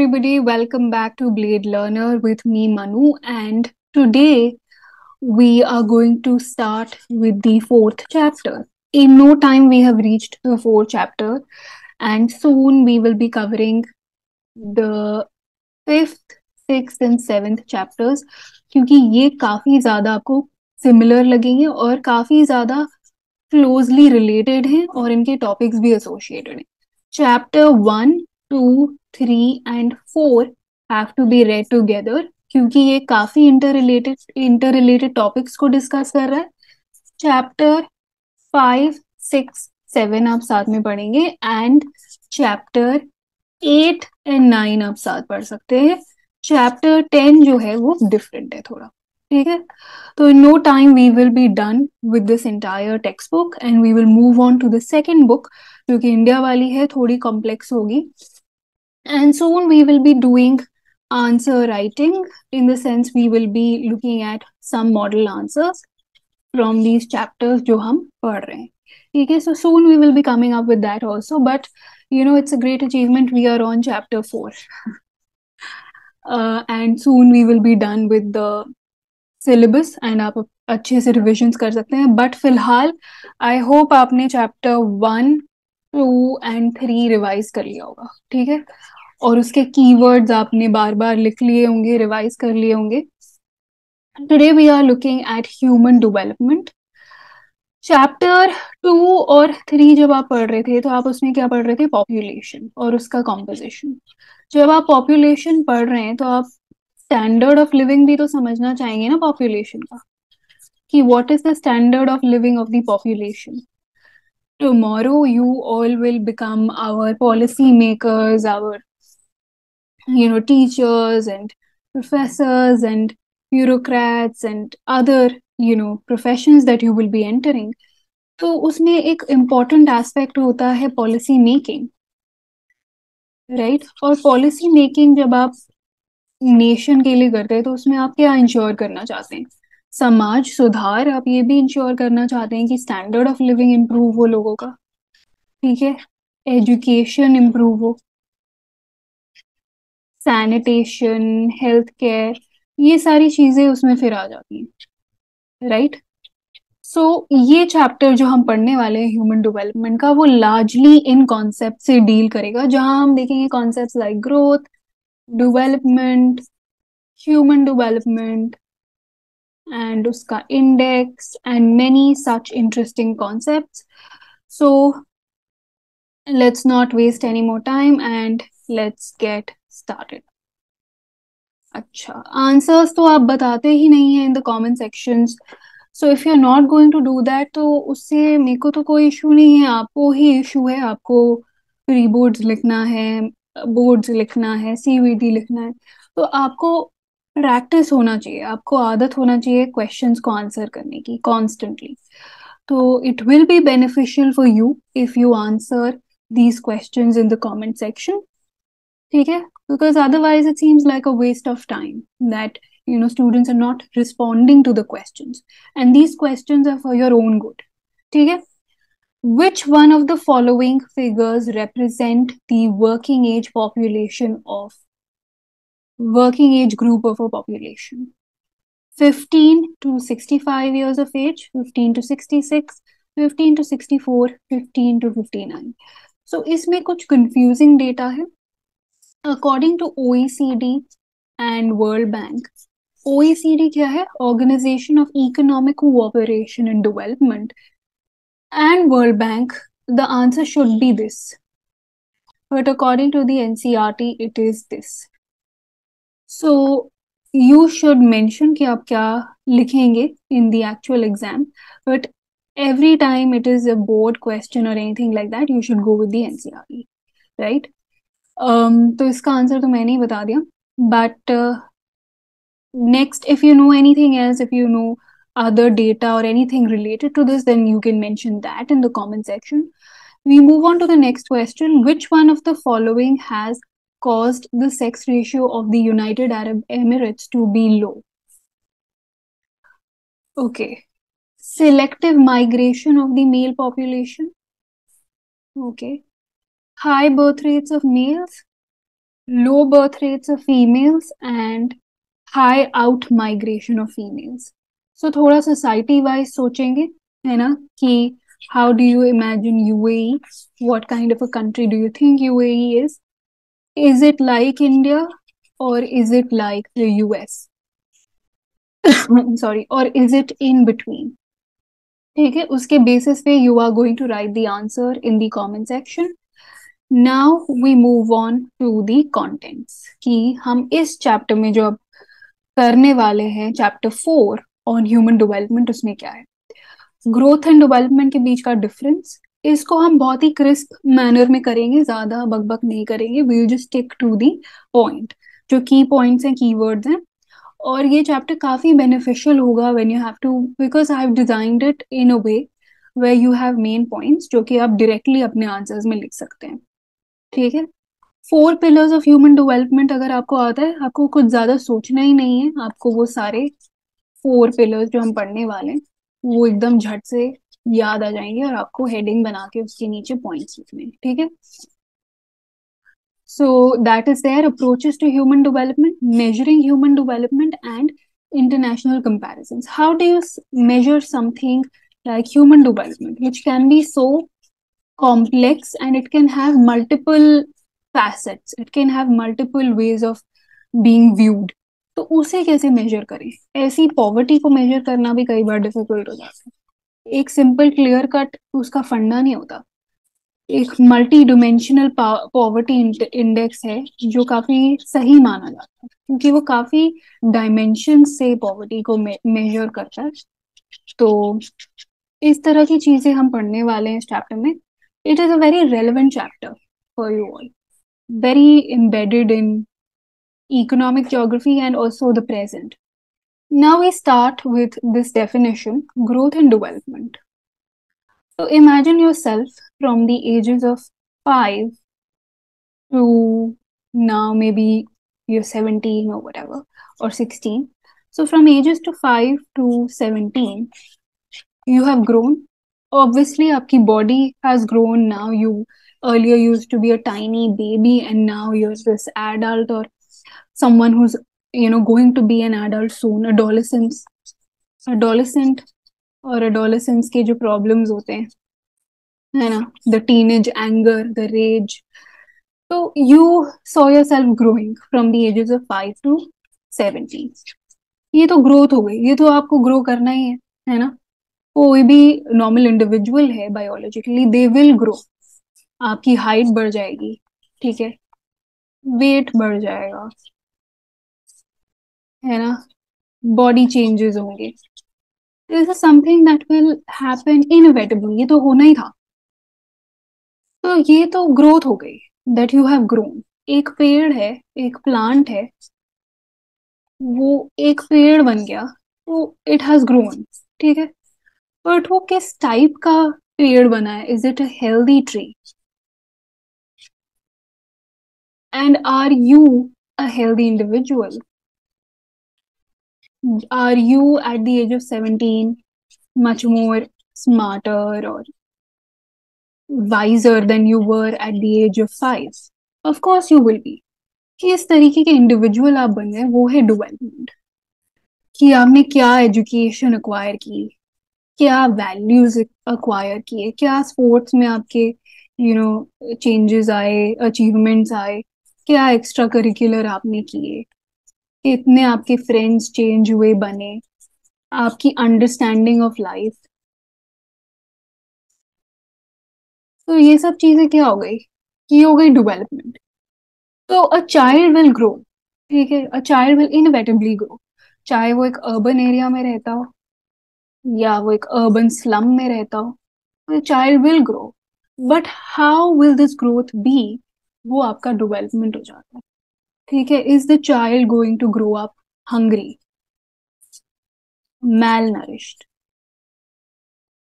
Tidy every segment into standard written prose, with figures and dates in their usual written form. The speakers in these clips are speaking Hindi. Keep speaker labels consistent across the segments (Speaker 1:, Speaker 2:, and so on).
Speaker 1: everybody, welcome back to Blade Learner with me Manu, and today we are going to start with the fourth chapter. In no time we have reached the fourth chapter, and soon we will be covering the fifth, sixth and seventh chapters, क्योंकि ये काफी ज्यादा आपको सिमिलर लगेंगे और काफी ज्यादा क्लोजली रिलेटेड हैं और इनके टॉपिक्स भी एसोसिएटेड हैं. Chapter 1, 2, 3 and 4 have to be read together क्योंकि ये काफी इंटर रिलेटेड टॉपिक्स को डिस्कस कर रहा है. चैप्टर 5, 6, 7 आप साथ में पढ़ेंगे एंड चैप्टर 8 एंड 9 आप साथ पढ़ सकते हैं. चैप्टर 10 जो है वो डिफरेंट है थोड़ा. ठीक है, तो in no time we will be done with this entire textbook and we will move on to the second book क्योंकि इंडिया वाली है थोड़ी कॉम्प्लेक्स होगी. And soon we will be doing answer writing, in the sense we will be looking at some model answers from these chapters जो हम पढ़ रहे हैं. ठीक है, so soon we will be coming up with that also, but you know it's a great achievement. We are on chapter 4 and soon we will be done with the syllabus and आप अच्छे से रिविजन्स कर सकते हैं. बट फिलहाल आई होप आपने चैप्टर 1, 2 एंड 3 रिवाइज कर लिया होगा. ठीक है, और उसके कीवर्ड्स आपने बार बार लिख लिए होंगे, रिवाइज कर लिए होंगे. Today we are looking at human development. Chapter 2 और 3 जब आप पढ़ रहे थे तो आप उसमें क्या पढ़ रहे थे? पॉपुलेशन और उसका कॉम्पोजिशन. जब आप पॉपुलेशन पढ़ रहे हैं तो आप स्टैंडर्ड ऑफ लिविंग भी तो समझना चाहेंगे ना पॉपुलेशन का, कि what is the standard of living of the population. Tomorrow you all will become our policy makers, our teachers and professors and bureaucrats and other professions that you will be entering. तो उसमें एक इम्पॉर्टेंट एस्पेक्ट होता है पॉलिसी मेकिंग, राइट. और पॉलिसी मेकिंग जब आप नेशन के लिए करते हैं तो उसमें आप क्या इंश्योर करना चाहते हैं? समाज सुधार. आप ये भी इंश्योर करना चाहते हैं कि स्टैंडर्ड ऑफ लिविंग इम्प्रूव हो लोगों का. ठीक है, एजुकेशन इम्प्रूव हो, सैनिटेशन, हेल्थ केयर, ये सारी चीजें उसमें फिर आ जाती हैं, राइट. सो ये चैप्टर जो हम पढ़ने वाले हैं ह्यूमन डेवलपमेंट का, वो लार्जली इन कॉन्सेप्ट से डील करेगा, जहां हम देखेंगे concepts like growth, development, human development and uska index and many such interesting concepts. So let's not waste any more time and let's get started. अच्छा, आंसर्स तो आप बताते ही नहीं है in the comment sections. So if you are not going to do that तो उससे मेरे को तो कोई इशू नहीं है, आपको ही इशू है. आपको प्री बोर्ड्स लिखना है, बोर्ड्स लिखना है, सीवीटी लिखना है, तो आपको प्रैक्टिस होना चाहिए, आपको आदत होना चाहिए क्वेश्चंस को आंसर करने की कॉन्स्टेंटली. तो it will be beneficial for you if you answer these questions in the comment section. ठीक है, because otherwise it seems like a waste of time that students are not responding to the questions, and these questions are for your own good. ठीक है, which one of the following figures represent the working age group of a population? 15 to 65 years of age, 15 to 66, 15 to 64, 15 to 59. So इसमें कुछ confusing data है. According to OECD and World Bank, OECD क्या है? Organization of Economic Cooperation and Development, and World Bank, the answer should be this, but according to the NCERT it is this. So you should mention कि आप क्या लिखेंगे in the actual exam, but every time it is a board question or anything like that, you should go with the NCERT, right? तो इसका आंसर तो मैंने ही बता दिया. But next, if you know anything else, if you know other data or anything related to this, then you can mention that in the comment section. We move on to the next question. Which one of the following has caused the sex ratio of the United Arab Emirates to be low? Okay, selective migration of the male population. Okay, high birth rates of males, low birth rates of females and high out migration of females. So थोड़ा सोसाइटी वाइज सोचेंगे, है ना, कि how do you imagine UAE? What kind of a country do you think UAE is? Is it like India or is it like the US? Sorry, or is it in between? ठीक है, उसके बेसिस पे you are going to write the answer in the comment section. Now we move on to the contents, कि हम इस चैप्टर में जो अब करने वाले हैं, चैप्टर 4 ऑन ह्यूमन डेवलपमेंट, उसमें क्या है, ग्रोथ एंड डेवलपमेंट के बीच का डिफरेंस, इसको हम बहुत ही क्रिस्प मैनर में करेंगे, ज्यादा बकबक नहीं करेंगे, we will just stick to the point, जो की पॉइंट्स हैं, कीवर्ड्स हैं। और ये चैप्टर काफी बेनिफिशियल होगा when you have to, because I have designed it in a way where you have main points जो कि आप डायरेक्टली अपने आंसर्स में लिख सकते हैं। ठीक है, 4 पिलर्स ऑफ ह्यूमन डेवलपमेंट अगर आपको आता है, आपको कुछ ज्यादा सोचना ही नहीं है, आपको वो सारे 4 पिलर्स जो हम पढ़ने वाले हैं वो एकदम झट से याद आ जाएंगे और आपको हेडिंग बना के उसके नीचे पॉइंट्स लिखने हैं। ठीक है, so that is their approaches to human development, measuring human development and international comparisons. How do you measure something like human development, which can be so complex and it can have multiple facets, it can have multiple ways of being viewed? तो उसे कैसे मेजर करें? ऐसी पॉवर्टी को मेजर करना भी कई बार डिफिकल्ट हो जाता है, एक सिंपल क्लियर कट उसका फंडा नहीं होता। एक मल्टी डिमेंशनल पॉवर्टी इंडेक्स है जो काफी सही माना जाता है, क्योंकि वो काफी डायमेंशन से पॉवर्टी को मेजर करता है। तो इस तरह की चीजें हम पढ़ने वाले हैं इस चैप्टर में। It is a very relevant chapter for you all, very embedded in economic geography and also the present. Now we start with this definition, growth and development. So imagine yourself from the ages of 5 to now maybe you're 17 or whatever, or 16. So from ages to 5 to 17, you have grown. Obviously, आपकी body has grown now. You earlier used to be a tiny baby and now you're this adult or someone who's going to be an adult soon. Adolescent और adolescence के जो problems होते हैं, है ना, the teenage anger, the rage. So you saw yourself growing from the ages of 5 to 17. ये तो ग्रोथ हो गई, ये तो आपको ग्रो करना ही है ना। कोई भी नॉर्मल इंडिविजुअल है बायोलॉजिकली, दे विल ग्रो। आपकी हाइट बढ़ जाएगी, ठीक है, वेट बढ़ जाएगा, है ना, बॉडी चेंजेस होंगे। This is something that will happen inevitably, ये तो होना ही था। तो ये तो ग्रोथ हो गई, दैट यू हैव ग्रोन। एक पेड़ है, एक प्लांट है, वो एक पेड़ बन गया, तो इट हैज ग्रोन, ठीक है। बट वो किस टाइप का पेड़ बना है? Is it a healthy tree? And are you a healthy individual? Are you at the age of 17 much more smarter or wiser than you were at the age of 5? Of course you will be. कि इस तरीके के इंडिविजुअल आप बन गए, वो है डेवलपमेंट। कि आपने क्या एजुकेशन अक्वायर की, क्या वैल्यूज अक्वायर किए, क्या स्पोर्ट्स में आपके चेंजेस आए, अचीवमेंट्स आए, क्या एक्स्ट्रा करिकुलर आपने किए, कितने आपके फ्रेंड्स चेंज हुए, बने, आपकी अंडरस्टैंडिंग ऑफ लाइफ। तो ये सब चीजें क्या हो गई? ये हो गई डेवलपमेंट। तो अ चाइल्ड विल ग्रो, ठीक है, अ चाइल्ड विल इनवेटेबली ग्रो, चाहे वो एक अर्बन एरिया में रहता हो या वो एक अर्बन स्लम में रहता हो, तो child will grow. But how will this growth be? वो आपका डेवलपमेंट हो जाता है, ठीक है। Is the child going to grow up hungry, malnourished?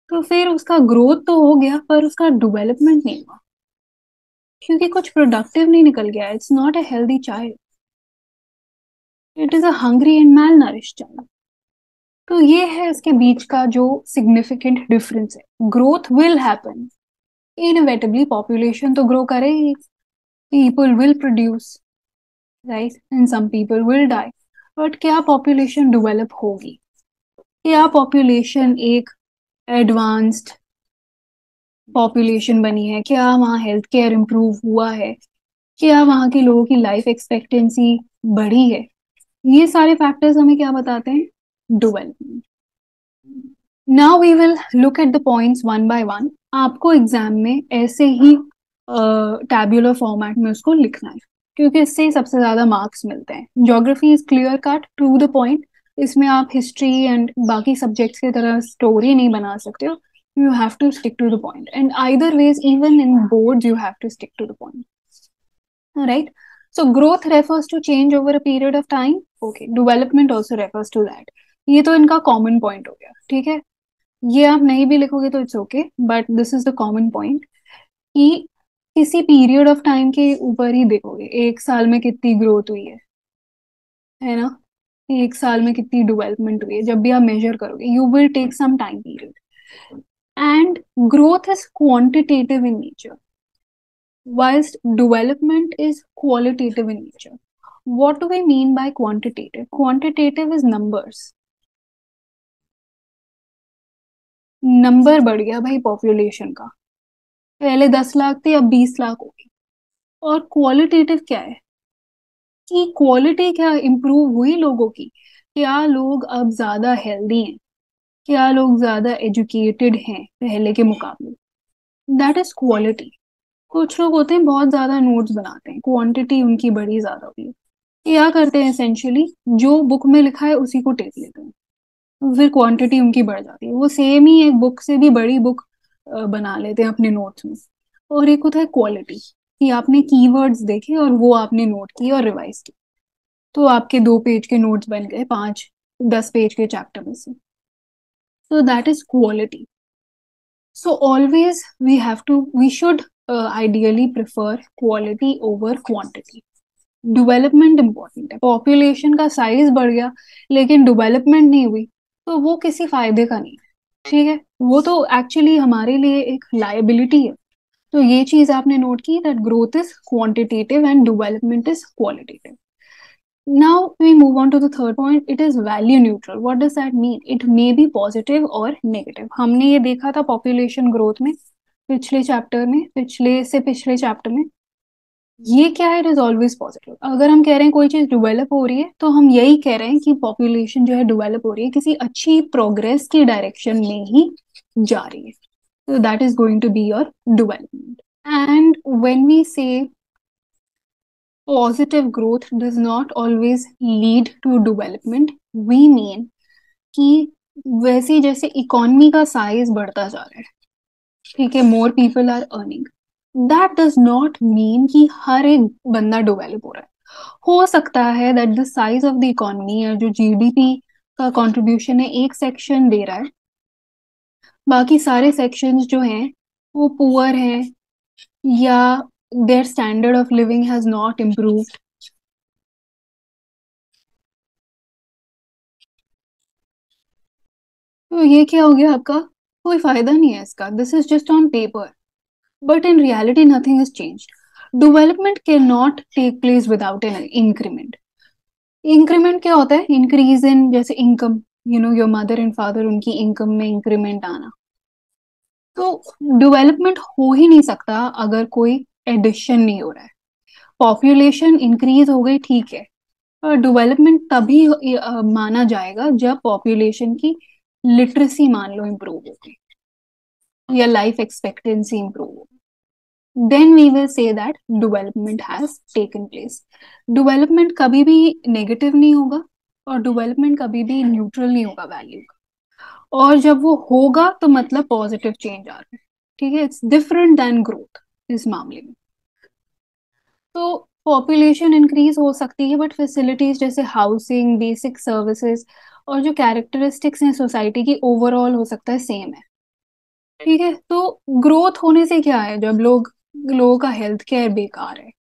Speaker 1: तो फिर उसका ग्रोथ तो हो गया पर उसका डेवलपमेंट नहीं हुआ, क्योंकि कुछ प्रोडक्टिव नहीं निकल गया। It's not a healthy child, it is a hungry and malnourished child. तो ये है इसके बीच का जो सिग्निफिकेंट डिफरेंस है। Growth will happen inevitably, population तो ग्रो करेगी, people will produce, right, and some people will die. But क्या पॉपुलेशन डेवलप होगी? क्या पॉपुलेशन एक एडवांस्ड पॉपुलेशन बनी है? क्या वहाँ हेल्थ केयर इम्प्रूव हुआ है? क्या वहाँ के लोगों की लाइफ एक्सपेक्टेंसी बढ़ी है? ये सारे फैक्टर्स हमें क्या बताते हैं? Development. Now we will look at the points one by one. आपको एग्जाम में ऐसे ही टैब्यूलर फॉर्मेट में उसको लिखना है, क्योंकि इससे सबसे ज्यादा मार्क्स मिलते हैं। Geography is clear cut to the point. इसमें आप हिस्ट्री एंड बाकी सब्जेक्ट्स की तरह स्टोरी नहीं बना सकते हो। You have to stick to the point, and either ways even in boards you have to stick to the point, right? So growth refers to change over a period of time. Okay, development also refers to that. ये तो इनका कॉमन पॉइंट हो गया, ठीक है। ये आप नहीं भी लिखोगे तो it's okay, but this is the common point कि किसी पीरियड ऑफ टाइम के ऊपर ही देखोगे, एक साल में कितनी ग्रोथ हुई है ना? एक साल में कितनी डेवलपमेंट हुई है, जब भी आप मेजर करोगे you will take some time period. And growth is quantitative in nature, whilst development is qualitative in nature. What do we mean by quantitative? Quantitative is numbers. Number बढ़ गया भाई पॉपुलेशन का, पहले 10 लाख थी अब 20 लाख हो गई। और क्वालिटेटिव क्या है? कि क्वालिटी क्या इम्प्रूव हुई लोगों की? क्या लोग अब ज्यादा हेल्दी हैं? क्या लोग ज्यादा एजुकेटेड हैं पहले के मुकाबले? That is quality. कुछ लोग होते हैं बहुत ज्यादा नोट्स बनाते हैं, क्वांटिटी उनकी बड़ी ज्यादा हुई है। क्या करते हैं एसेंशियली, जो बुक में लिखा है उसी को टेक लेते हैं, तो फिर क्वांटिटी उनकी बढ़ जाती है। वो सेम ही एक बुक से भी बड़ी बुक बना लेते हैं अपने नोट्स में। और एक होता है क्वालिटी, कि आपने कीवर्ड्स देखे और वो आपने नोट किए और रिवाइज किए, तो आपके 2 पेज के नोट्स बन गए 5-10 पेज के चैप्टर में से। so that is quality. So always we should ideally prefer quality over quantity. Development important है। पॉपुलेशन का साइज बढ़ गया लेकिन डेवलपमेंट नहीं हुई, तो वो किसी फायदे का नहीं है, ठीक है। वो तो एक्चुअली हमारे लिए एक लायबिलिटी है। तो ये चीज आपने नोट की, that growth is quantitative and development is qualitative. Now we move on to the third point. It is value neutral. What does that mean? It may be positive or negative. हमने ये देखा था पॉपुलेशन ग्रोथ में, पिछले चैप्टर में, पिछले चैप्टर में। ये क्या है? It is always positive. अगर हम कह रहे हैं कोई चीज डेवलप हो रही है, तो हम यही कह रहे हैं कि पॉपुलेशन जो है डेवलप हो रही है, किसी अच्छी प्रोग्रेस की डायरेक्शन में ही जा रही है। so that is going to be your development. And when we say positive growth does not always lead to development, we mean कि वैसे जैसे इकोनॉमी का साइज बढ़ता जा रहा है, ठीक है, more people are earning, that does not mean कि हर एक बंदा डेवलप हो रहा है। हो सकता है that the size of the economy या जो जीडीपी का कंट्रीब्यूशन है एक सेक्शन दे रहा है, बाकी सारे सेक्शंस जो हैं वो पुअर हैं, या their standard of living has not improved. तो ये क्या हो गया आपका? कोई फायदा नहीं है इसका, this is just on paper, but in reality nothing is changed. Development can not take place without an increment. Increment क्या होता है? इंक्रीज इन, जैसे income, your mother and father, उनकी इनकम में इंक्रीमेंट आना। तो डेवलपमेंट हो ही नहीं सकता अगर कोई एडिशन नहीं हो रहा है। पॉपुलेशन इंक्रीज हो गई, ठीक है, और डेवलपमेंट तभी माना जाएगा जब पॉपुलेशन की लिटरेसी मान लो इम्प्रूव होगी या लाइफ एक्सपेक्टेंसी इम्प्रूव होगी, then we will say that development has taken place. Development कभी भी नेगेटिव नहीं होगा और डेवलपमेंट कभी भी न्यूट्रल नहीं होगा वैल्यू का। और जब वो होगा तो मतलब पॉजिटिव चेंज आ रहा है, ठीक है। इट्स डिफरेंट देन ग्रोथ इस मामले में। तो पॉपुलेशन इंक्रीज हो सकती है, बट फैसिलिटीज जैसे हाउसिंग, बेसिक सर्विसेज और जो कैरेक्टरिस्टिक्स हैं सोसाइटी की, ओवरऑल हो सकता है सेम है, ठीक है। तो ग्रोथ होने से क्या है? जब लोगों का हेल्थ केयर बेकार है,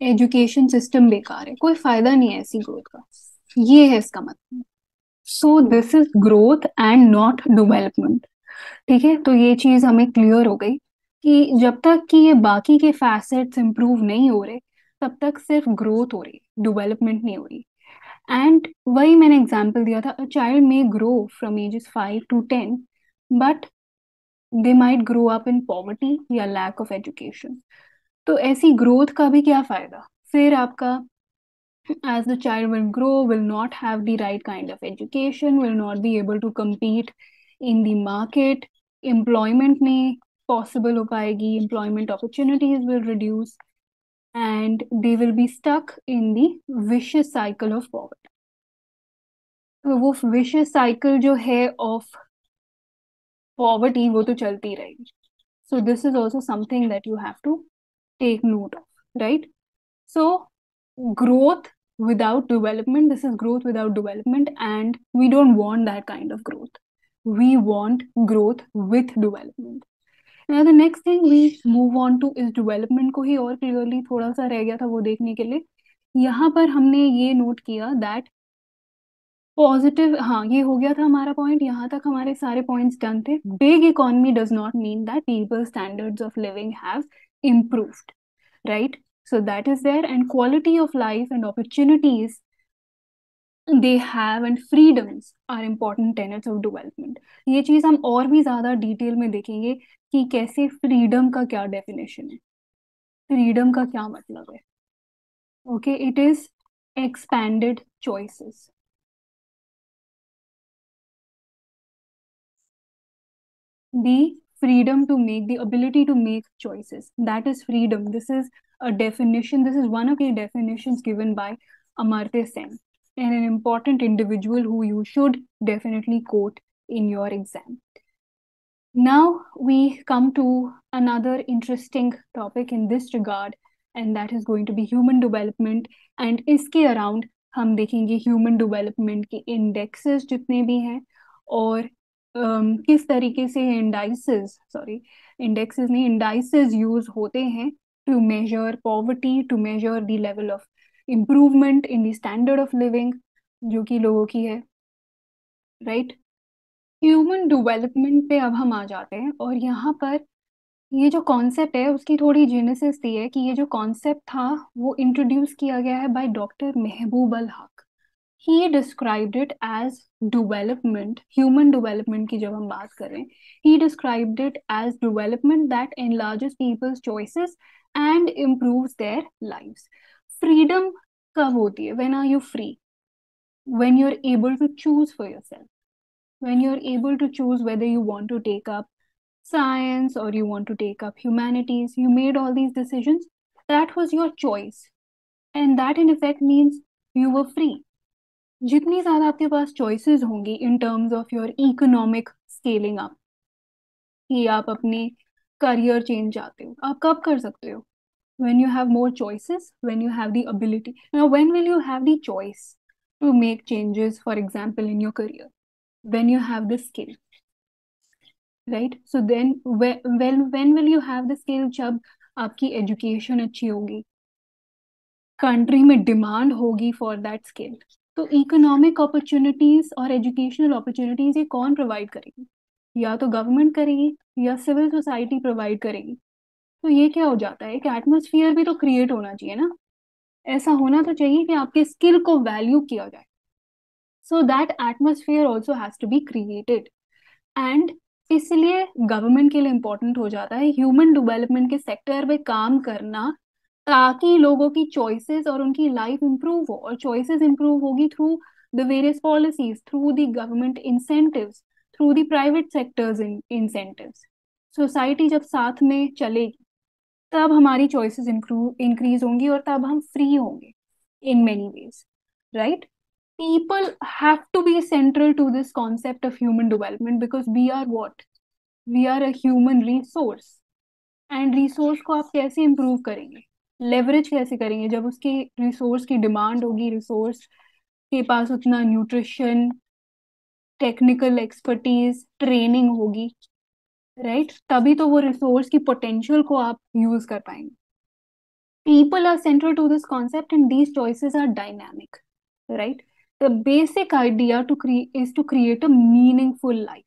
Speaker 1: एजुकेशन सिस्टम बेकार है, कोई फायदा नहीं है ऐसी ग्रोथ का, ये है इसका मतलब। So this is growth and not development, ठीक है। तो ये चीज हमें क्लियर हो गई कि जब तक कि ये बाकी के फैसेट्स इंप्रूव नहीं हो रहे, तब तक सिर्फ ग्रोथ हो रही, डेवलपमेंट नहीं हो रही। एंड वही मैंने एग्जांपल दिया था, a child may grow from ages 5 to 10, but they might grow up in poverty या लैक ऑफ एजुकेशन। तो ऐसी ग्रोथ का भी क्या फायदा? फिर आपका, as the child will grow, will not have the right kind of education, will not be able to compete in the market, employment नहीं possible हो पाएगी, employment opportunities will reduce, and they will be stuck in the vicious cycle of poverty. तो वो vicious cycle जो है of poverty वो तो चलती रहेगी. So this is also something that you have to take note of, right? So growth without development, this is growth without development, and we don't want that kind of growth. We want growth with development. Now the next thing we move on to is development को ही और clearly थोड़ा सा रह गया था वो देखने के लिए. यहाँ पर हमने ये नोट किया that पॉजिटिव, हाँ ये हो गया था हमारा पॉइंट, यहाँ तक हमारे सारे पॉइंट्स डन थे. Big economy does not mean that people standards of living have improved, right? So that is there, and quality of life and opportunities they have and freedoms are important tenets of development. ये चीज हम और भी ज्यादा डिटेल में देखेंगे कि कैसे फ्रीडम का क्या डेफिनेशन है, फ्रीडम का क्या मतलब है. Okay, it is expanded choices. The freedom to make, the ability to make choices, that is freedom. This is a definition, this is one of the definitions given by Amartya Sen, and an important individual who you should definitely quote in your exam. Now we come to another interesting topic in this regard, and that is going to be human development. And इसके around हम देखेंगे human development के indexes जितने भी हैं, और किस तरीके से indexes नहीं, indices यूज होते हैं to measure poverty, to measure the level of improvement in the standard of living जो कि लोगों की है, right? ह्यूमन डेवलपमेंट पे अब हम आ जाते हैं, और यहाँ पर ये जो कॉन्सेप्ट है उसकी थोड़ी जेनेसिस थी है कि ये जो कॉन्सेप्ट था वो इंट्रोड्यूस किया गया है by doctor Mahbub ul Haq. He described it as development, human development की जब हम बात करें, he described it as development that enlarges people's choices and improves their lives. Freedom कब होती है? When are you free? When you are able to choose for yourself, when you're able to choose whether you want to take up science or you want to take up humanities, you made all these decisions, that was your choice, and that in effect means you were free. जितनी ज्यादा आपके पास choices होंगी in terms of your economic scaling up, कि आप अपने career change चाहते हो, आप कब कर सकते हो? When you have more choices, when you have the ability. Now when will you have the choice to make changes, for example in your career? When you have the skill, right? So then when will you have the skill? जब आपकी एजुकेशन अच्छी होगी, कंट्री में डिमांड होगी फॉर दैट स्किल. तो इकोनॉमिक अपॉर्चुनिटीज और एजुकेशनल अपॉर्चुनिटीज ये कौन प्रोवाइड करेगी? या तो गवर्नमेंट करेगी या सिविल सोसाइटी प्रोवाइड करेगी. तो ये क्या हो जाता है कि एटमोसफियर भी तो क्रिएट होना चाहिए ना. ऐसा होना तो चाहिए कि आपके स्किल को वैल्यू किया जाए. So that atmosphere also has to be created, and इसलिए गवर्नमेंट के लिए इंपॉर्टेंट हो जाता है ह्यूमन डेवलपमेंट के सेक्टर पे काम करना, ताकि लोगों की चॉइसेस और उनकी लाइफ इंप्रूव हो. और चॉइसेस इंप्रूव होगी through the various policies, through the government incentives, through the private sectors incentives. Society जब साथ में चलेगी तब हमारी चॉइसेस इंक्रीज होंगी, और तब हम फ्री होंगे in many ways, right? People have to be central to this concept of human development, because we are what? We are a human resource. And resource को आप कैसे improve करेंगे, leverage कैसे करेंगे? जब उसके resource की demand होगी, resource के पास उतना nutrition, technical expertise, training होगी, right? तभी तो वो resource की potential को आप use कर पाएंगे. People are central to this concept, and these choices are dynamic, right? The basic idea to create is to create a meaningful life.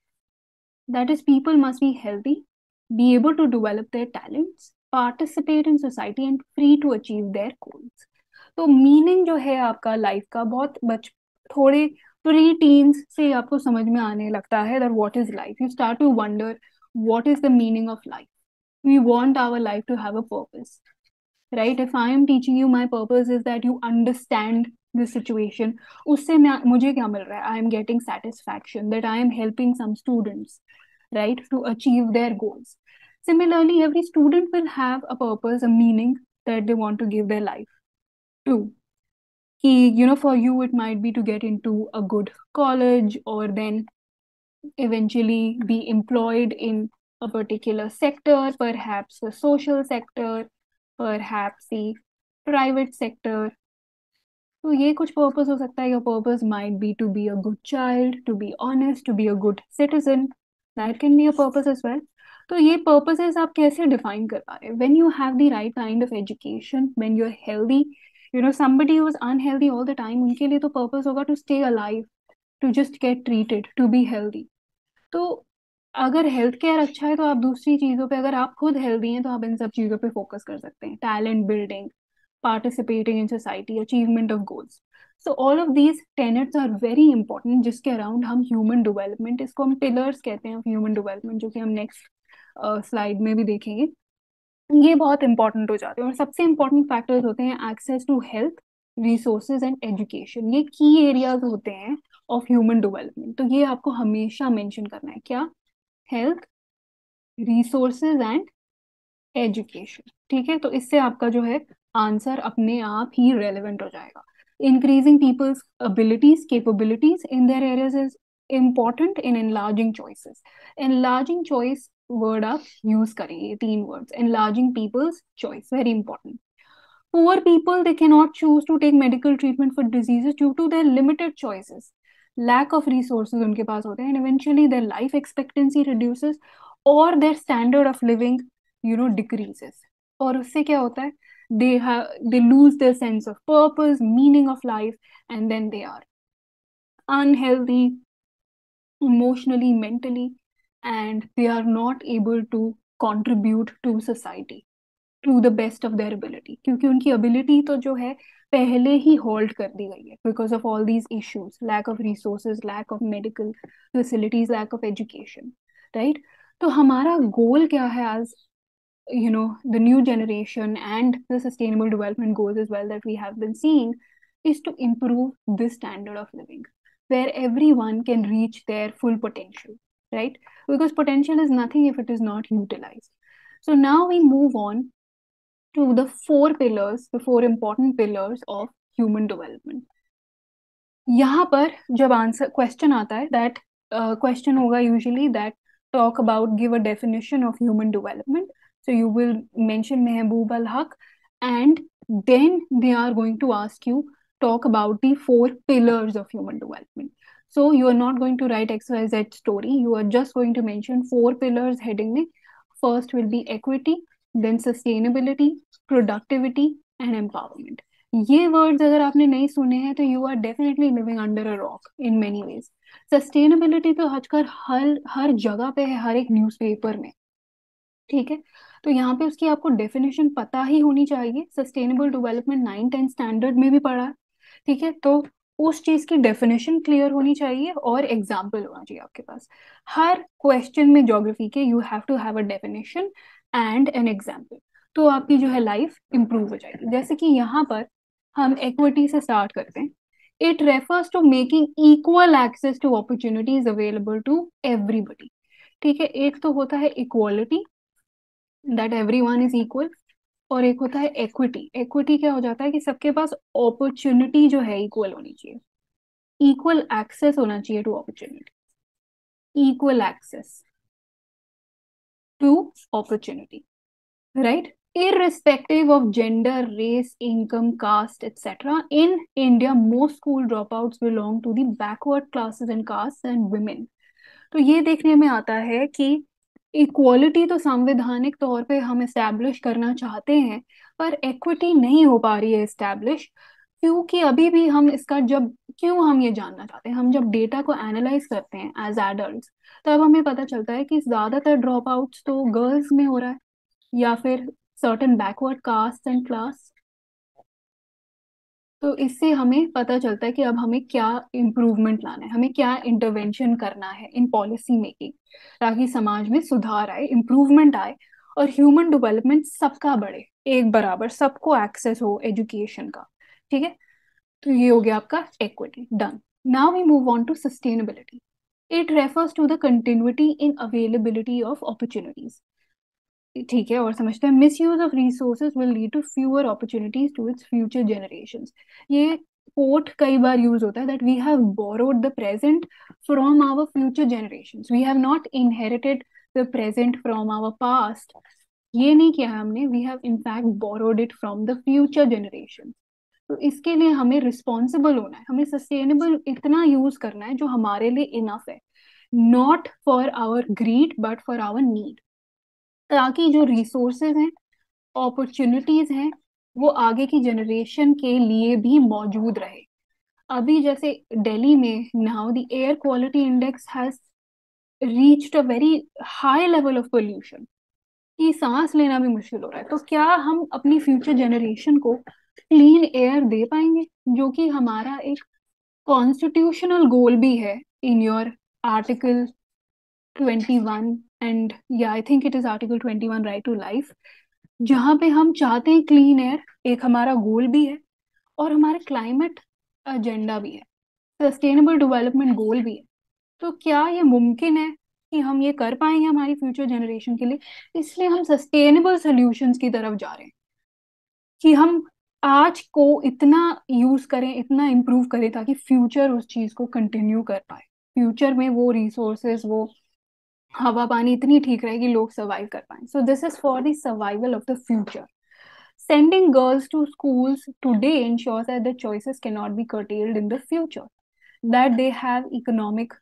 Speaker 1: That is, people must be healthy, be able to develop their talents, participate in society and free to achieve their goals. तो मीनिंग जो है आपका लाइफ का बहुत थोड़े प्री टीन्स से आपको समझ में आने लगता है that what is life. You start to wonder what is the meaning of life. We want our life to have a purpose, right? If I am teaching you my purpose is that you understand this situation, उससे मुझे क्या मिल रहा है? I am getting satisfaction that I am helping some students, right, to achieve their goals. Similarly, every student will have a purpose, a meaning that they want to give their life to. For you, it might be to get into a good college or then eventually be employed in a particular sector, perhaps the social sector, perhaps the private sector. तो ये कुछ पर्पस हो सकता है। Your purpose might be to be a good child, to be honest, to be a good citizen. That can be a purpose as well. तो ये पर्पसेस आप कैसे डिफाइन कर पा रहे हैं? When you have the right kind of education, when you are healthy, somebody who is unhealthy all the time, उनके लिए तो पर्पस होगा to stay alive, to just get treated, to be healthy. तो अगर हेल्थ केयर अच्छा है तो आप दूसरी चीजों पे, अगर आप खुद हेल्दी हैं तो आप इन सब चीजों पे फोकस कर सकते हैं। Talent building, participating in society, achievement of goals. So all of these tenets are very important, जिसके अराउंड हम ह्यूमन डेवलपमेंट, इसको हम पिलर्स कहते हैं ह्यूमन डेवलपमेंट, जो कि हम नेक्स्ट स्लाइड में भी देखेंगे। ये बहुत इंपॉर्टेंट हो जाते हैं। और सबसे इंपॉर्टेंट फैक्टर्स होते हैं access to health, resources and education. ये की एरियाज होते हैं ऑफ ह्यूमन डेवलपमेंट। तो ये आपको हमेशा मेंशन करना है। क्या? Health, resources and education. ठीक है, तो इससे आपका जो है आंसर अपने आप ही रेलेवेंट हो जाएगा। Increasing people's abilities, capabilities in their areas is important in enlarging choices. Enlarging choice word आप यूज करेंगे, 3 words: enlarging people's choice, very important. Poor people, they cannot choose to take medical treatment for diseases due to their limited choices. Lack of resources उनके पास होते हैं, and eventually their life expectancy reduces or their standard of living, decreases. और उससे क्या होता है? They lose their sense of purpose, meaning of life, and then they are unhealthy emotionally, mentally, and they are not able to contribute to society to the best of their ability, क्योंकि उनकी एबिलिटी तो जो है पहले ही होल्ड कर दी गई है because of all these issues, lack of resources, lack of medical facilities, lack of education, right? तो हमारा गोल क्या है आज, the new generation and the sustainable development goals as well that we have been seeing, is to improve this standard of living where everyone can reach their full potential, right? Because potential is nothing if it is not utilized. So now we move on to the 4 pillars, the 4 important pillars of human development. यहाँ पर जब आंसर क्वेश्चन आता है, दैट क्वेश्चन होगा usually that talk about, give a definition of human development. So you will mention Mehboob al Haq, and then they are going to ask you talk about the 4 pillars of human development. So you are not going to write XYZ story. You are just going to mention 4 pillars heading में. First will be equity, then sustainability, productivity and empowerment. ये वर्ड्स अगर आपने नहीं सुने हैं तो you are definitely living under a rock in many ways. Sustainability तो आजकल हर हर जगह पे है, हर एक न्यूज़पेपर में। ठीक है, तो यहाँ पे उसकी आपको डेफिनेशन पता ही होनी चाहिए। सस्टेनेबल डेवलपमेंट 9-10 स्टैंडर्ड में भी पढ़ा है। ठीक है, तो उस चीज की डेफिनेशन क्लियर होनी चाहिए और एग्जाम्पल होना चाहिए आपके पास। हर क्वेश्चन में ज्योग्राफी के you have to have a definition and an example, तो आपकी जो है लाइफ इंप्रूव हो जाएगी। जैसे कि यहाँ पर हम इक्विटी से स्टार्ट करते हैं। It refers to making equal access to opportunities available to everybody. ठीक है, एक तो होता है equality, that everyone is equal, और एक होता है इक्विटी। इक्विटी क्या हो जाता है कि सबके पास अपॉर्चुनिटी जो है इक्वल होनी चाहिए, इक्वल एक्सेस होना चाहिए to opportunity, equal access to opportunity, right? Irrespective of gender, race, income, caste, etc. In India, most school dropouts belong to the backward classes and castes and women. तो ये देखने में आता है कि इक्वालिटी तो संवैधानिक तौर पे हम एस्टैब्लिश करना चाहते हैं, पर इक्विटी नहीं हो पा रही है एस्टैब्लिश, क्योंकि अभी भी हम इसका जब क्यों हम ये जानना चाहते हैं, हम जब डेटा को एनालाइज करते हैं एज एडल्ट, तब हमें पता चलता है कि ज्यादातर ड्रॉप आउट्स तो गर्ल्स में हो रहा है या फिर certain backward castes and class. तो इससे हमें पता चलता है कि अब हमें क्या इम्प्रूवमेंट लाना है, हमें क्या इंटरवेंशन करना है इन पॉलिसी मेकिंग, ताकि समाज में सुधार आए, इम्प्रूवमेंट आए और ह्यूमन डेवलपमेंट सबका बढ़े, एक बराबर सबको एक्सेस हो एजुकेशन का। ठीक है, तो ये हो गया आपका equity done. Now we move on to sustainability. It refers to the continuity in availability of opportunities. ठीक है, और समझते हैं, misuse of resources will lead to fewer opportunities to its future generations. ये कोट कई बार यूज होता है, that we have borrowed the present from our future generations, we have not inherited the present from our past. ये नहीं किया है हमने, we have in fact borrowed it from the future generation. तो इसके लिए हमें रिस्पॉन्सिबल होना है, हमें सस्टेनेबल इतना यूज करना है जो हमारे लिए इनफ है, not for our greed but for our need, ताकि जो रिसोर्सेज हैं, अपॉर्चुनिटीज हैं, वो आगे की जनरेशन के लिए भी मौजूद रहे। अभी जैसे दिल्ली में now the air quality index has reached a very high level of pollution, कि सांस लेना भी मुश्किल हो रहा है। तो क्या हम अपनी फ्यूचर जनरेशन को क्लीन एयर दे पाएंगे, जो कि हमारा एक कॉन्स्टिट्यूशनल गोल भी है इन योर आर्टिकल 21, एंड या I think it is article 21 right to life, जहाँ पे हम चाहते हैं क्लीन एयर, एक हमारा गोल भी है और हमारा क्लाइमेट एजेंडा भी है, सस्टेनेबल डेवलपमेंट गोल भी है। तो क्या ये मुमकिन है कि हम ये कर पाएंगे हमारी फ्यूचर जनरेशन के लिए? इसलिए हम सस्टेनेबल सॉल्यूशंस की तरफ जा रहे हैं, कि हम आज को इतना यूज करें, इतना इम्प्रूव करें, ताकि फ्यूचर उस चीज को कंटिन्यू कर पाए, फ्यूचर में वो रिसोर्सेज, वो हवा पानी इतनी ठीक रहे कि लोग सर्वाइव कर पाए। So this is for the survival of the future. Sending girls to schools today ensures that their choices cannot be curtailed in the future, that they have economic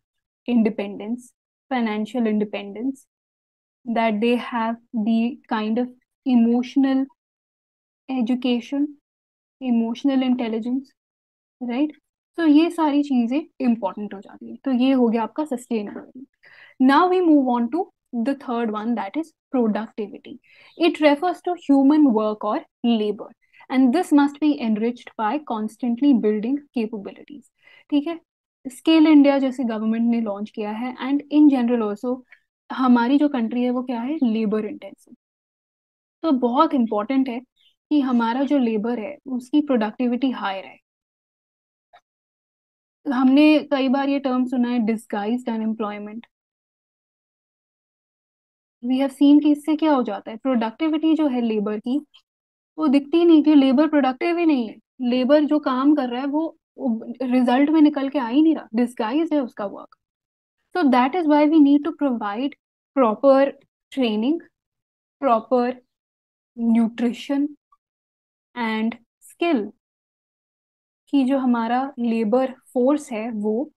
Speaker 1: independence, financial independence, that they have the kind of emotional education, emotional intelligence, right? तो ये सारी चीजें इंपॉर्टेंट हो जाती है। तो ये हो गया आपका sustainability. Now we move on to the third one, that is productivity. It refers to human work और labour, and this must be enriched by constantly building capabilities. ठीक है, स्किल इंडिया जैसे गवर्नमेंट ने लॉन्च किया है, एंड इन जनरल ऑल्सो हमारी जो कंट्री है वो क्या है, लेबर इंटेंसिव। तो बहुत इंपॉर्टेंट है कि हमारा जो लेबर है उसकी प्रोडक्टिविटी हाई रहे। हमने कई बार ये टर्म सुना है, disguised unemployment. We have seen कि इससे क्या हो जाता है, प्रोडक्टिविटी जो है लेबर की वो दिखती ही नहीं, कि लेबर प्रोडक्टिव ही नहीं है, लेबर जो काम कर रहा है वो रिजल्ट में निकल के आ ही नहीं रहा, डिस्गाइज है उसका work. So that is why we need to provide proper training, proper nutrition and skill, कि जो हमारा लेबर फोर्स है वो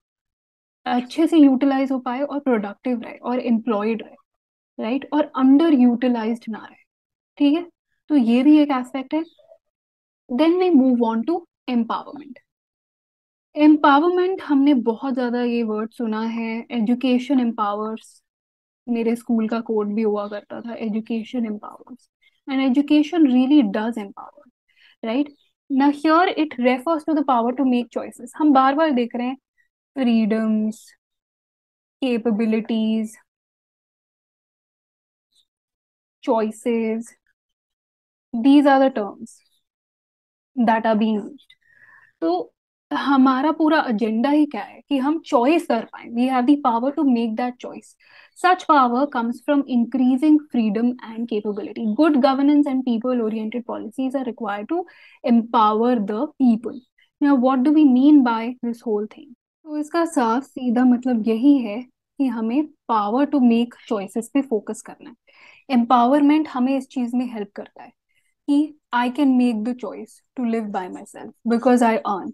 Speaker 1: अच्छे से यूटिलाइज हो पाए और प्रोडक्टिव रहे और एम्प्लॉयड रहे, राइट, और अंडर यूटिलाइज्ड ना रहे। ठीक है, तो ये भी एक एस्पेक्ट है। Then we move on to empowerment. Empowerment हमने बहुत ज्यादा ये वर्ड सुना है, एजुकेशन एम्पावर्स, मेरे स्कूल का कोड भी हुआ करता था, education empowers, and education really does empower, right. ना here it refers to the power to make choices. हम बार बार देख रहे हैं freedoms, capabilities, choices, these are the terms that are being used. तो हमारा पूरा एजेंडा ही क्या है, कि हम चॉइस कर पाए, we have the power to make that choice. Such power comes from increasing freedom and capability. Good governance and people oriented policies are required to empower the people. Now what do we mean by this whole thing? तो इसका साफ सीधा मतलब यही है कि हमें पावर टू मेक चॉइसेस पे फोकस करना है। एम्पावरमेंट हमें इस चीज में हेल्प करता है कि I can make the choice to live by myself because I earn,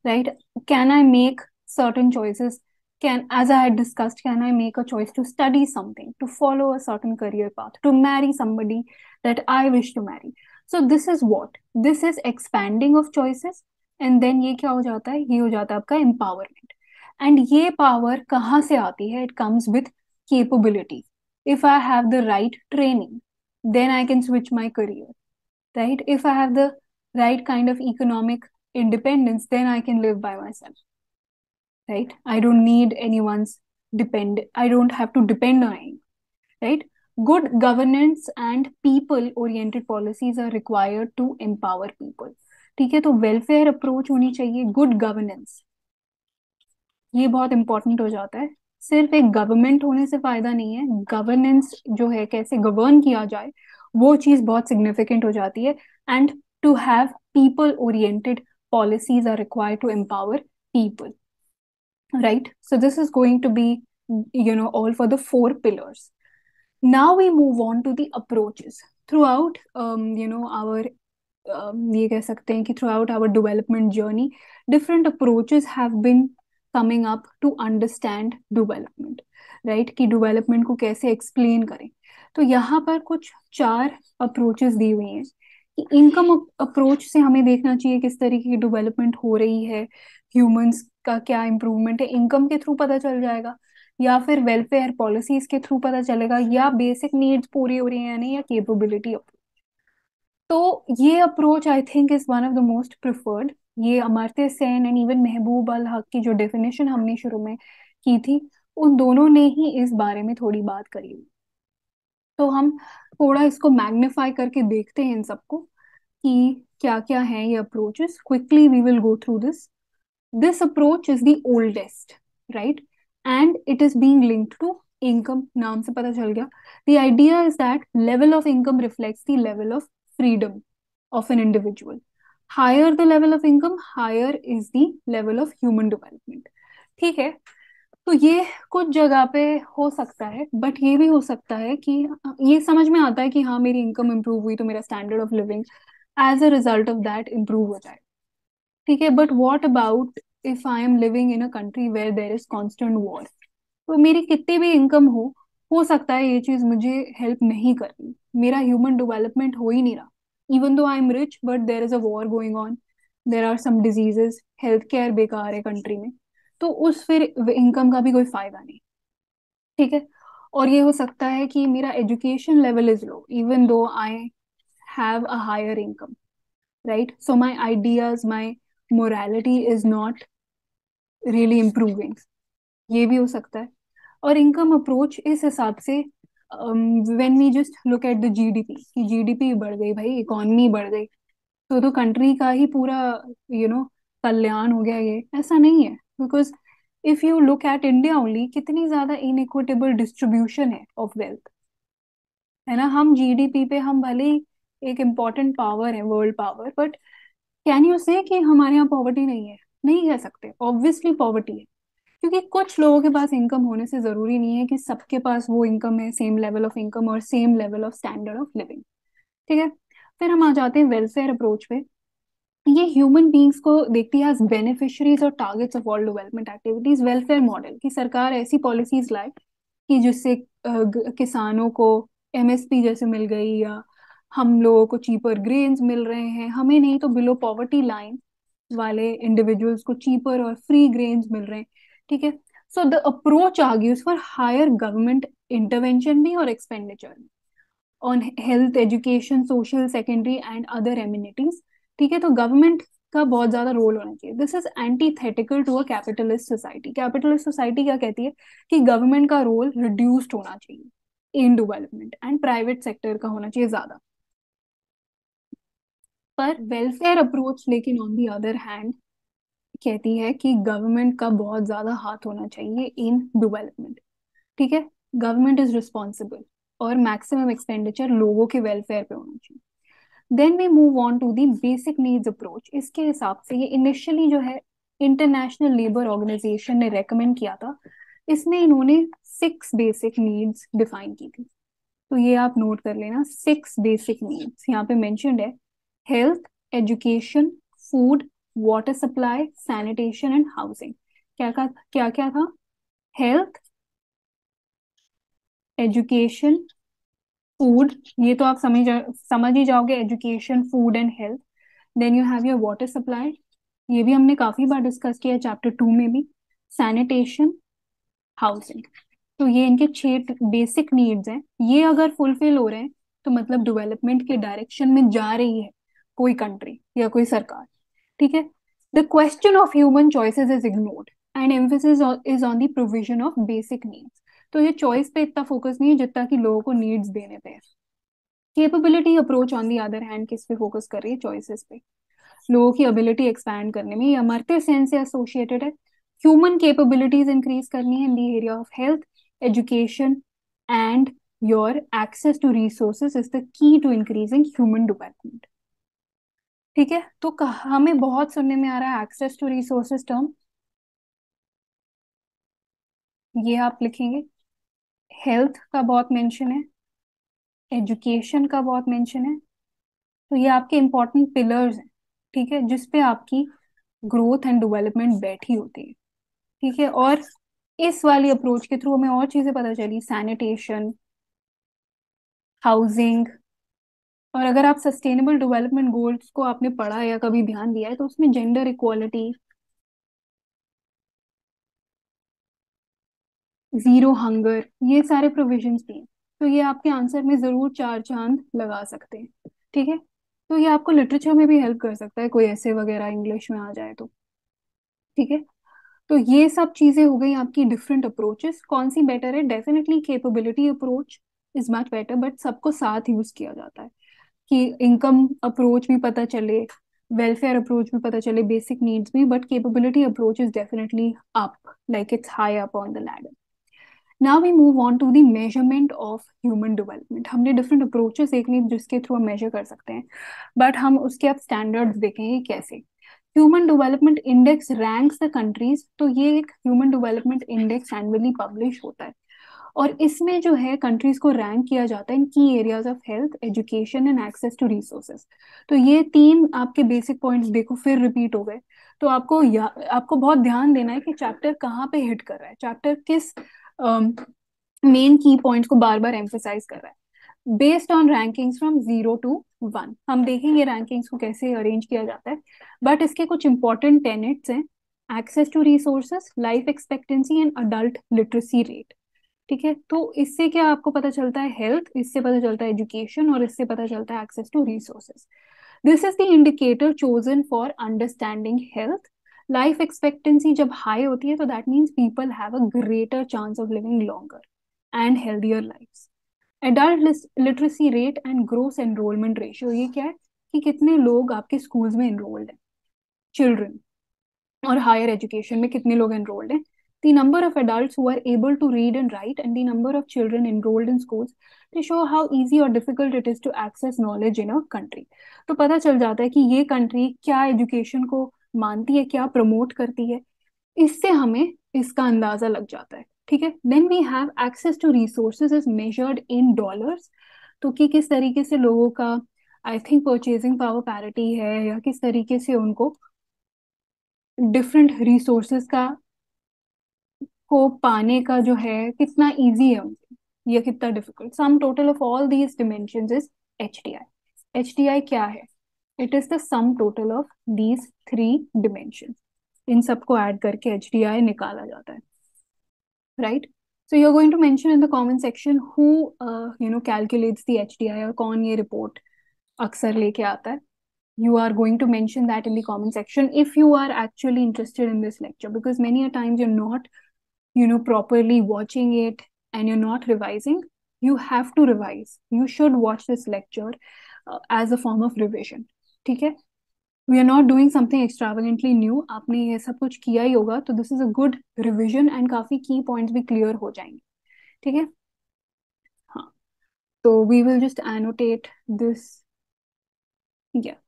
Speaker 1: right? Can I make certain choices? Can, as I had discussed, can I make a choice to study something, to follow a certain career path, to marry somebody that I wish to marry? So this is what, this is expanding of choices, and then ये क्या हो जाता है, ये हो जाता है आपका empowerment. And ये power कहाँ से आती है? It comes with capability. If I have the right training, then I can switch my career, right? If I have the right kind of economic independence, then I can live by myself, right? I don't need anyone's I don't have to depend on anyone, right? Good governance and people oriented policies are required to empower people. ठीक है, तो वेलफेयर अप्रोच होनी चाहिए, गुड गवर्नेंस, ये बहुत इंपॉर्टेंट हो जाता है। सिर्फ एक गवर्नमेंट होने से फायदा नहीं है, गवर्नेंस जो है कैसे गवर्न किया जाए वो चीज बहुत सिग्निफिकेंट हो जाती है। And to have people oriented policies are required to empower people, right? So this is going to be, all for the four pillars. Now we move on to the approaches throughout, our ये कह सकते हैं कि throughout our development journey, different approaches have been coming up to understand development, right? कि development को कैसे explain करें। तो यहाँ पर कुछ चार approaches दी हुई हैं कि इनकम अप्रोच से हमें देखना चाहिए किस तरीके की डेवलपमेंट हो रही है, ह्यूमंस का क्या इम्प्रूवमेंट है, इनकम के थ्रू पता चल जाएगा, या फिर वेलफेयर पॉलिसीज के थ्रू पता चलेगा, या बेसिक नीड्स पूरी हो रही है या नहीं, या केपेबिलिटी। तो ये approach I think is one of the most preferred. ये अमर्त्य सेन एंड इवन महबूब अल हक की जो डेफिनेशन हमने शुरू में की थी, उन दोनों ने ही इस बारे में थोड़ी बात करी हुई। तो हम थोड़ा इसको मैग्नीफाई करके देखते हैं इन सबको कि क्या क्या है ये approaches. Quickly we will go through this. This approach is the oldest, right? And it is being linked to income, नाम से पता चल गया। The idea is that level of income reflects the level of freedom of an individual. Higher the level of income, higher is the level of human development. ठीक है, तो ये कुछ जगह पे हो सकता है, बट ये भी हो सकता है कि ये समझ में आता है कि हाँ मेरी इनकम इंप्रूव हुई तो मेरा standard of living as a result of that improve हो जाए। ठीक है, but what about if I am living in a country where there is constant war? तो मेरी कितनी भी इनकम हो सकता है ये चीज मुझे हेल्प नहीं कर रही, मेरा ह्यूमन डेवलपमेंट हो ही नहीं रहा। Even though I am rich but there is a war going on, there are some diseases, health care बेकार है कंट्री में, तो उस फिर इनकम का भी कोई फायदा नहीं। ठीक है, और ये हो सकता है कि मेरा education level is low even though I have a higher income, right? So my ideas, my morality is not really improving, ये भी हो सकता है। और इनकम अप्रोच इस हिसाब से, when we just look at the GDP, कि जीडीपी बढ़ गई भाई, इकोनॉमी बढ़ गई तो कंट्री का ही पूरा कल्याण हो गया, ये ऐसा नहीं है। Because if you look at India only, कितनी ज्यादा इनइक्विटेबल डिस्ट्रीब्यूशन है ऑफ वेल्थ, है ना? हम जीडीपी पे हम भले ही एक इम्पॉर्टेंट पावर है, world power, but can you से कि हमारे यहाँ पॉवर्टी नहीं है? नहीं कह सकते, ऑब्वियसली पॉवर्टी है। क्योंकि कुछ लोगों के पास इनकम होने से जरूरी नहीं है कि सबके पास वो इनकम है, सेम लेवल ऑफ इनकम और same level of standard of living. ठीक है, फिर हम आ जाते हैं वेलफेयर अप्रोच पे। ये ह्यूमन बींग्स को देखती है एज बेनिफिशरीज और targets of all development activities. Welfare model की सरकार ऐसी पॉलिसीज लाए कि जिससे किसानों को एमएसपी जैसे मिल गई, या हम लोगों को चीपर ग्रेन्स मिल रहे हैं, हमें नहीं तो बिलो पॉवर्टी लाइन वाले इंडिविजुअल्स को चीपर और फ्री ग्रेन्स मिल रहे हैं। ठीक है, so the approach argues for higher government intervention भी और expenditure on health, education, social, secondary and other amenities. ठीक है, तो गवर्नमेंट का बहुत ज्यादा रोल होना चाहिए। This is antithetical to a capitalist society. Capitalist society क्या कहती है कि गवर्नमेंट का रोल रिड्यूस्ड होना चाहिए in development and private sector का होना चाहिए ज्यादा। पर वेलफेयर अप्रोच लेकिन ऑन दी अदर हैंड कहती है कि गवर्नमेंट का बहुत ज्यादा हाथ होना चाहिए इन डेवलपमेंट। ठीक है, गवर्नमेंट इज रिस्पॉन्सिबल और मैक्सिमम एक्सपेंडिचर लोगों के वेलफेयर पे होना चाहिए। Then we move on to the basic needs approach. इसके हिसाब से ये इनिशियली जो है इंटरनेशनल लेबर ऑर्गेनाइजेशन ने रेकमेंड किया था। इसमें इन्होंने 6 बेसिक नीड्स डिफाइन की थी। तो ये आप नोट कर लेना, 6 बेसिक नीड्स यहाँ पे मेंशन्ड है। Health, education, food, water supply, sanitation and housing. क्या क्या था? हेल्थ, एजुकेशन, फूड, ये तो आप समझ ही जाओगे, education, food and health. Then you have your water supply, ये भी हमने काफी बार डिस्कस किया चैप्टर 2 में भी। Sanitation, housing. तो ये इनके 6 बेसिक नीड्स हैं। ये अगर फुलफिल हो रहे हैं तो मतलब डेवलपमेंट के डायरेक्शन में जा रही है कोई कंट्री या कोई सरकार, ठीक है। The question of human choices is ignored and emphasis is on the provision of basic needs. तो ये चॉइस पे इतना फोकस नहीं है जितना कि लोगों को नीड्स देने पे है। Capability approach on the other hand किस पे फोकस कर रही है? चॉइसेस पे, लोगों की एबिलिटी एक्सपैंड करने में। ये अमर्त्य सेन से एसोसिएटेड है। ह्यूमन कैपेबिलिटीज इंक्रीज करनी है in the area of health, education and your access to resources is the key to increasing human development. ठीक है, तो हमें बहुत सुनने में आ रहा है एक्सेस टू रिसोर्सेज टर्म, ये आप लिखेंगे। हेल्थ का बहुत मेंशन है, एजुकेशन का बहुत मेंशन है। तो ये आपके इंपॉर्टेंट पिलर्स हैं, ठीक है, जिसपे आपकी ग्रोथ एंड डेवलपमेंट बैठी होती है, ठीक है। और इस वाली अप्रोच के थ्रू हमें और चीजें पता चली, सैनिटेशन, हाउसिंग। और अगर आप सस्टेनेबल डेवलपमेंट गोल्स को आपने पढ़ा या कभी ध्यान दिया है तो उसमें जेंडर इक्वालिटी, जीरो हंगर, ये सारे प्रोविजंस भी हैं। तो ये आपके आंसर में जरूर चार चांद लगा सकते हैं, ठीक है। तो ये आपको लिटरेचर में भी हेल्प कर सकता है, कोई ऐसे वगैरह इंग्लिश में आ जाए तो, ठीक है। तो ये सब चीजें हो गई आपकी डिफरेंट अप्रोचेस। कौन सी बेटर है? Definitely capability approach is much better, but सबको साथ यूज किया जाता है कि इनकम अप्रोच भी पता चले, वेलफेयर अप्रोच भी पता चले, बेसिक नीड्स भी, but capability approach is definitely up, like it's high up on the ladder. Now we move on to the measurement of human development. हमने डिफरेंट अप्रोचेस देख ली जिसके थ्रू हम मेजर कर सकते हैं, बट हम उसके अब स्टैंडर्ड्स देखेंगे कैसे। Human development index ranks the countries. तो ये एक human development index annually publish होता है और इसमें जो है कंट्रीज को रैंक किया जाता है in key areas of health, education and access to resources. तो ये तीन आपके बेसिक पॉइंट्स देखो फिर रिपीट हो गए। तो आपको बहुत ध्यान देना है कि चैप्टर कहाँ पे हिट कर रहा है, चैप्टर किस मेन की पॉइंट्स को बार बार एम्फेसाइज कर रहा है। Based on rankings from 0 to 1, हम देखेंगे रैंकिंग्स को कैसे अरेंज किया जाता है, बट इसके कुछ इंपॉर्टेंट टेनेट्स हैं। Access to resources, life expectancy and adult literacy rate, ठीक है। तो इससे क्या आपको पता चलता है? हेल्थ, इससे पता चलता है एजुकेशन, और इससे पता चलता है access to resources. This is the indicator chosen for understanding health. Life expectancy जब हाई होती है तो that means people have a greater chance of living longer and healthier lifes. Adult literacy rate and gross enrolment ratio, ये क्या है कि कितने लोग आपके स्कूल्स में एनरोल्ड हैं, चिल्ड्रन, और हायर एजुकेशन में कितने लोग एनरोल्ड हैं। The number of adults who are able to read and write and the number of children enrolled in schools, they show how easy or difficult it is to access knowledge in a country. तो पता चल जाता है कि ये कंट्री क्या एजुकेशन को मानती है, क्या प्रमोट करती है, इससे हमें इसका अंदाजा लग जाता है, ठीक है। Then we have access to resources is measured in dollars. तो कि किस तरीके से लोगों का, I think, purchasing power parity है, या किस तरीके से उनको डिफरेंट रिसोर्सेज का को पाने का जो है कितना इजी है उनके, या कितना difficult. Sum total of all these dimensions is HDI. HDI क्या है? It is the sum total of these three dimension. इन सबको ऐड करके एचडीआई निकाला जाता है, right. So you are going to mention in the comment section who calculates the HDI, और कौन ये रिपोर्ट अक्सर लेके आता है। You are going to mention that in the comment section if you are actually interested in this lecture, because many a times you're not properly watching it and you're not revising. You have to revise, you should watch this lecture as a form of revision, ठीक है। We are not doing something extravagantly new, आपने ये सब कुछ किया ही होगा, तो this is a good revision and काफी key points भी clear हो जाएंगे, ठीक है। हाँ, तो we will just annotate this, yeah.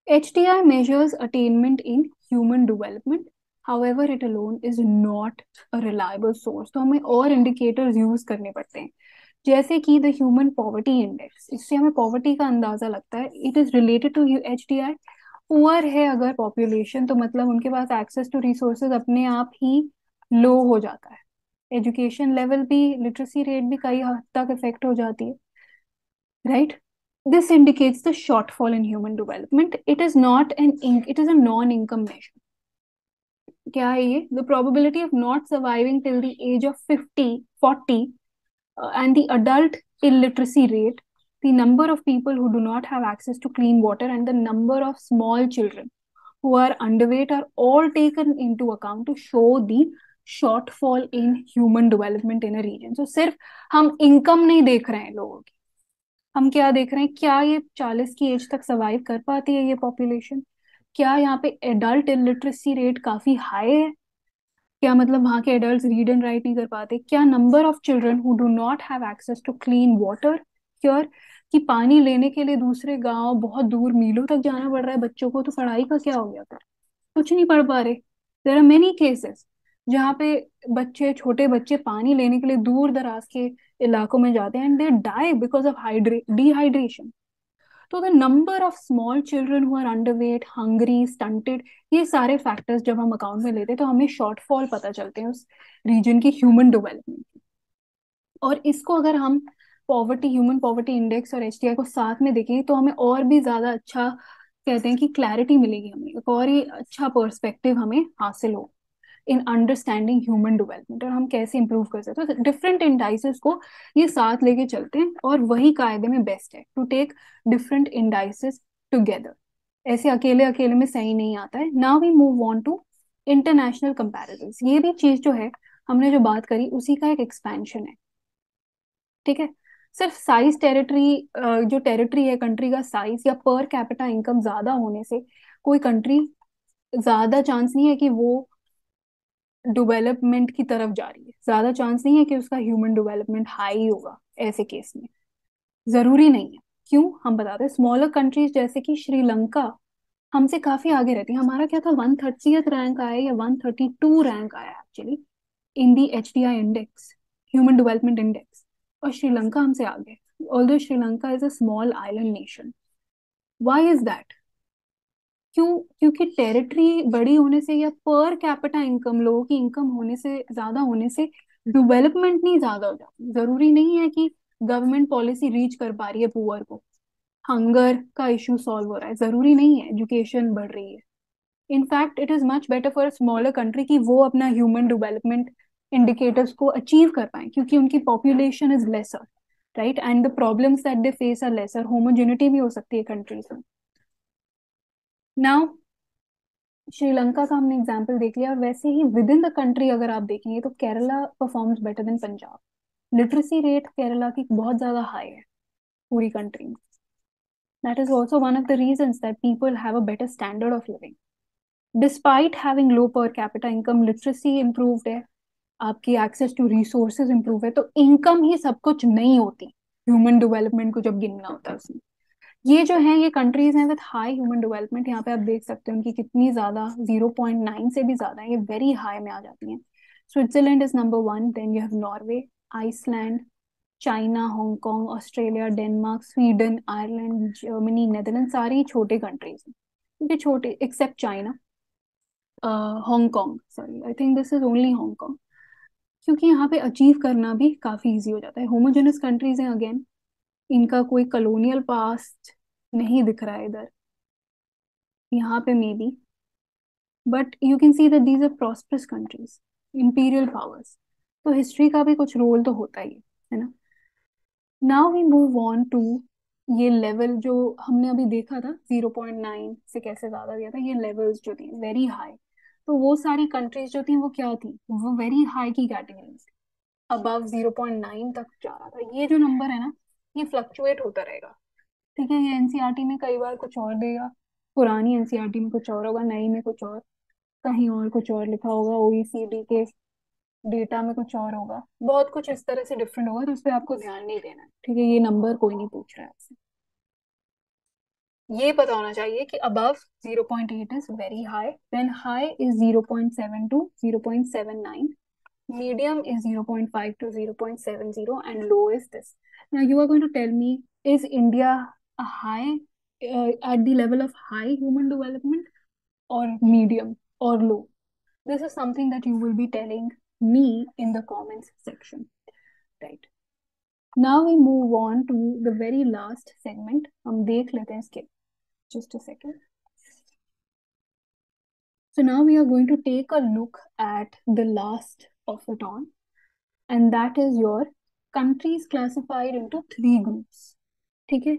Speaker 1: HDI measures attainment in human development. However, it alone is not a reliable source. तो हमें और indicators use करने पड़ते हैं, जैसे कि the human poverty index। इससे हमें poverty का अंदाजा लगता है। It is related to HDI। Poor है अगर population, तो मतलब उनके पास access to resources अपने आप ही low हो जाता है। एजुकेशन लेवल भी, लिटरेसी रेट भी कई हद तक इफेक्ट हो जाती है, right? This indicates the shortfall in human development. It is not it is a non-income measure. क्या है ये? The probability of not surviving till the age of 50, 40, and the adult illiteracy rate the number of people who do not have access to clean water and the number of small children who are underweight are all taken into account to show the shortfall in human development in a region. So सिर्फ हम इनकम नहीं देख रहे हैं लोगों की, हम क्या देख रहे हैं, क्या ये 40 की एज तक सरवाइव कर पाती है ये पॉपुलेशन, क्या यहाँ पे एडल्ट इलिटरेसी रेट काफी हाई है, क्या मतलब वहाँ के एडल्ट रीड एंड राइट नहीं कर पाते, क्या number of children who do not have access to clean water cure, कि पानी लेने के लिए दूसरे गांव बहुत दूर मीलों तक जाना पड़ रहा है बच्चों को, तो पढ़ाई का क्या हो गया फिर, कुछ नहीं पढ़ पा रहे। देर आर मेनी केसेस जहाँ पे बच्चे, छोटे बच्चे पानी लेने के लिए दूर दराज के इलाकों में जाते हैं and they die because of dehydration. तो the number of small children who are underweight, hungry, stunted, ये सारे फैक्टर्स जब हम अकाउंट में लेते हैं तो हमें शॉर्टफॉल पता चलते हैं उस रीजन की ह्यूमन डेवलपमेंट। और इसको अगर हम पॉवर्टी, ह्यूमन पॉवर्टी इंडेक्स और एचटीआई को साथ में देखें तो हमें और भी ज्यादा अच्छा, कहते हैं कि क्लैरिटी मिलेगी, हमें एक और ही अच्छा पर्सपेक्टिव हमें हासिल हो इन अंडरस्टैंडिंग ह्यूमन डेवलपमेंट और हम कैसे इंप्रूव कर सकते हैं। तो डिफरेंट इंडाइसेस को ये साथ लेके चलते हैं और वही कायदे में बेस्ट है to take different indices together, ऐसे अकेले अकेले में सही नहीं आता है। Now we move on to international comparisons. ये भी चीज जो है, हमने जो बात करी उसी का एक एक्सपेंशन है, ठीक है। सिर्फ साइज, टेरिटरी, जो टेरिटरी है कंट्री का साइज या पर कैपिटा इनकम ज्यादा होने से कोई कंट्री ज्यादा चांस नहीं है कि वो डेवलपमेंट की तरफ जा रही है, ज्यादा चांस नहीं है कि उसका ह्यूमन डेवलपमेंट हाई होगा ऐसे केस में, जरूरी नहीं है। क्यों, हम बताते हैं। स्मॉलर कंट्रीज जैसे कि श्रीलंका हमसे काफी आगे रहती है, हमारा क्या था 130th रैंक आया या 132 रैंक आया actually in the HDI index, human development index, और श्रीलंका हमसे आगे, although Sri Lanka is a small island nation. Why is that? क्यों? क्योंकि टेरिटरी बड़ी होने से या पर कैपिटा इनकम, लोगों की इनकम होने से, ज्यादा होने से डेवलपमेंट नहीं ज्यादा हो जाती। जरूरी नहीं है कि गवर्नमेंट पॉलिसी रीच कर पा रही है पुअर को, हंगर का इशू सॉल्व हो रहा है, जरूरी नहीं है एजुकेशन बढ़ रही है। In fact it is much better for a smaller country कि वो अपना ह्यूमन डेवलपमेंट इंडिकेटर्स को अचीव कर पाए क्योंकि उनकी population is lesser, right, and the problems that they face are lesser, homogeneity भी हो सकती है कंट्रीज में। नाउ श्रीलंका का हमने एग्जाम्पल देख लिया, और वैसे ही विद इन द कंट्री अगर आप देखेंगे तो Kerala performs better than Punjab. Literacy rate Kerala की बहुत ज्यादा हाई है पूरी कंट्री में। That is also one of the reasons that people have a better standard of living despite having low per capita income. Literacy improved है, आपकी एक्सेस टू रिसोर्सेज इंप्रूव है, तो इनकम ही सब कुछ नहीं होती ह्यूमन डेवलपमेंट को जब गिनना होता है उसमें। ये जो है ये कंट्रीज हैं विद हाई ह्यूमन डेवलपमेंट, यहाँ पे आप देख सकते हैं उनकी कितनी ज्यादा, 0.9 से भी ज्यादा है, ये वेरी हाई में आ जाती हैं। Switzerland is number 1, then you have Norway, Iceland, China, Hong Kong, Australia, Denmark, Sweden, Ireland, Germany, Netherland, सारी छोटे कंट्रीज हैं, क्योंकि छोटे except China, Hong Kong, sorry I think this is only Hong Kong, क्योंकि यहाँ पे अचीव करना भी काफी इजी हो जाता है। होमोजेनस कंट्रीज हैं अगेन, इनका कोई कॉलोनियल पास्ट नहीं दिख रहा है इधर, यहाँ पे maybe, but you can see that these are prosperous countries, imperial powers, तो हिस्ट्री का भी कुछ रोल तो होता ही है ना। Now we move on to ये लेवल जो हमने अभी देखा था, 0.9 से कैसे ज्यादा दिया था, ये लेवल्स जो थी वेरी हाई, तो वो सारी कंट्रीज जो थी वो क्या थी, वो वेरी हाई की कैटेगरी, अबव 0.9 तक जा रहा था। ये जो नंबर है ना, ये फ्लक्चुएट होता रहेगा, ठीक है। ये एनसीईआरटी में कई बार कुछ और देगा, पुरानी एनसीईआरटी में कुछ और होगा, नई में कुछ और, कहीं और कुछ और लिखा होगा, ओईसीडी के डेटा में कुछ और होगा, बहुत कुछ इस तरह से डिफरेंट होगा, तो उस पर आपको ध्यान नहीं देना है, ठीक है। ये नंबर कोई नहीं पूछ रहा है आपसे, ये पता होना चाहिए कि above 0.8 is very high, then high is 0.7 to 0.79, medium is 0.5 to 0.70, and low is this. Now you are going to tell me, is India a high, at the level of high human development, or medium, or low? This is something that you will be telling me in the comments section, right? Now we move on to the very last segment, हम देख लेते हैं इसके, just a second. So now we are going to take a look at the last of it on, and that is your countries classified into three groups. ठीक है.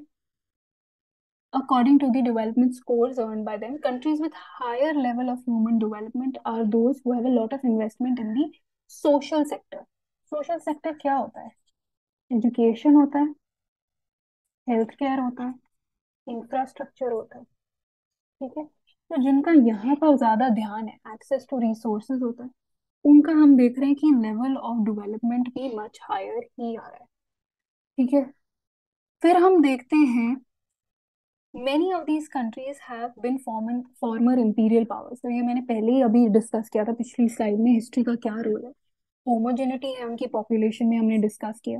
Speaker 1: According to the development scores earned by them, countries with higher level of human development are those who have a lot of investment in the social sector. Social sector क्या होता है? एजुकेशन होता है, हेल्थ केयर होता है, इंफ्रास्ट्रक्चर होता है. ठीक है. तो जिनका यहाँ पर ज्यादा ध्यान है, एक्सेस टू रिसोर्सेज होता है, उनका हम देख रहे हैं कि लेवल ऑफ डेवलपमेंट भी मच हायर ही आ रहा है. ठीक है. फिर हम देखते हैं many of these countries have been former imperial powers. तो ये मैंने पहले ही अभी डिस्कस किया था पिछली स्लाइड में, हिस्ट्री का क्या रोल है. होमोजेनिटी है उनकी पॉपुलेशन में, हमने डिस्कस किया.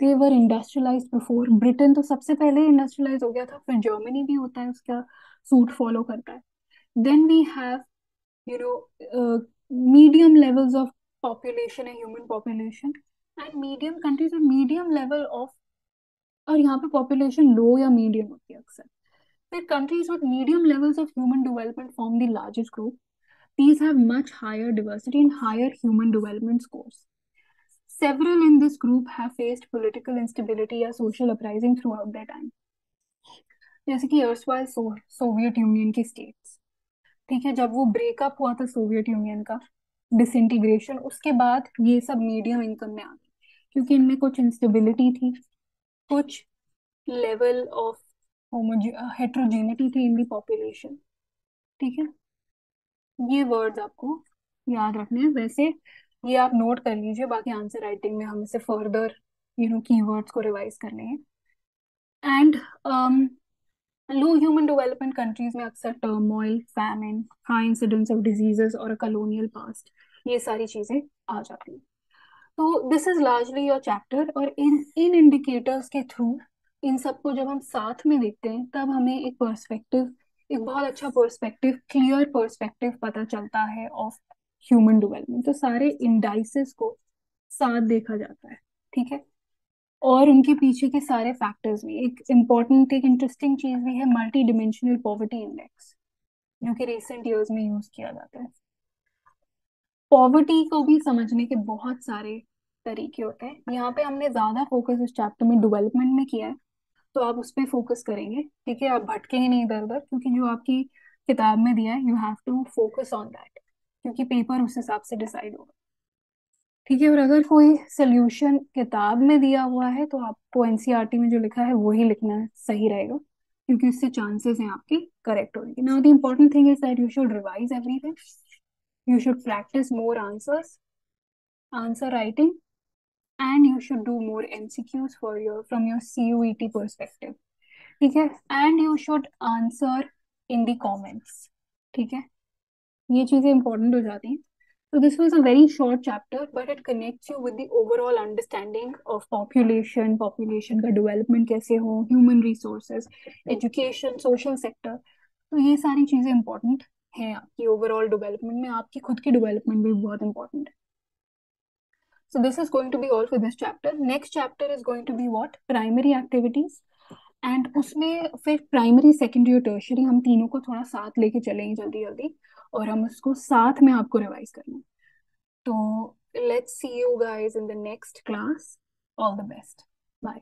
Speaker 1: दे वर इंडस्ट्रियलाइज्ड बिफोर. ब्रिटेन तो सबसे पहले इंडस्ट्रियलाइज हो गया था, फिर जर्मनी भी होता है उसका सूट फॉलो करता है. Then we have you know medium levels of population है, human population, and medium countries में मीडियम लेवल ऑफ, और यहाँ पे पॉपुलेशन लो या मीडियम होती है अक्सर. फिर countries with medium levels of human development form the largest group. These have much higher diversity and higher human development scores. Several in this group have faced political instability or social uprising throughout their time. जैसे कि erstwhile सोवियत यूनियन की स्टेट्स. ठीक है. जब वो ब्रेकअप हुआ था सोवियत यूनियन का, डिसइंटीग्रेशन, उसके बाद ये सब मीडियम इनकम में आ गए, क्योंकि इनमें कुछ इंस्टेबिलिटी थी, कुछ लेवल ऑफ हेट्रोजेनिटी थी इन दी पॉपुलेशन. ठीक है. ये वर्ड्स आपको याद रखने हैं. वैसे ये आप नोट कर लीजिए, बाकी आंसर राइटिंग में हम इसे फर्दर कीवर्ड्स को रिवाइज कर लेंगे. And low human development countries में अक्सर turmoil, famine, high incidence of diseases और कॉलोनियल पास्ट, ये सारी चीजें आ जाती हैं. तो this is largely your chapter. और इन इन इंडिकेटर्स के थ्रू, इन सबको जब हम साथ में देखते हैं, तब हमें एक पर्सपेक्टिव, एक बहुत अच्छा पर्सपेक्टिव, क्लियर पर्सपेक्टिव पता चलता है ऑफ ह्यूमन डेवलपमेंट. तो सारे इंडाइसेस को साथ देखा जाता है. ठीक है. और उनके पीछे के सारे फैक्टर्स भी. एक इम्पॉर्टेंट, एक इंटरेस्टिंग चीज भी है मल्टी डिमेंशनल पॉवर्टी इंडेक्स, जो कि रिसेंट ईयर्स में यूज किया जाता है. पॉवर्टी को भी समझने के बहुत सारे तरीके होते हैं. यहाँ पे हमने ज्यादा फोकस इस चैप्टर में डेवलपमेंट में किया है, तो आप उस पर फोकस करेंगे. ठीक है. आप भटकेंगे नहीं इधर उधर, क्योंकि जो आपकी किताब में दिया है, you have to focus on that, क्योंकि पेपर उस हिसाब से डिसाइड होगा. ठीक है. और अगर कोई सोल्यूशन किताब में दिया हुआ है, तो आपको एनसीईआरटी में जो लिखा है वही लिखना सही रहेगा, क्योंकि उससे चांसेस हैं आपके करेक्ट होने के. Now the important thing is that you should revise everything. You should practice more answers, answer writing, and you should do more MCQs for your from your CUET perspective. ठीक है. And you should answer in the comments. ठीक है. ये चीजें important हो जाती हैं. So this was a very short chapter, but it connects you with the overall understanding of population, population का development कैसे हो, human resources, education, social sector. तो ये सारी चीजें important हैं आपकी ओवरऑल डेवलपमेंट में. आपकी खुद की डेवलपमेंट भी बहुत इंपॉर्टेंट है. So this is going to be all for this chapter. Next chapter is going to be what? Primary activities. And उसमें फिर प्राइमरी, सेकेंडरी और टर्शरी, हम तीनों को थोड़ा साथ लेके चलेंगे जल्दी जल्दी, और हम उसको साथ में आपको रिवाइज करना. तो let's see you guys in the next class. All the best. Bye.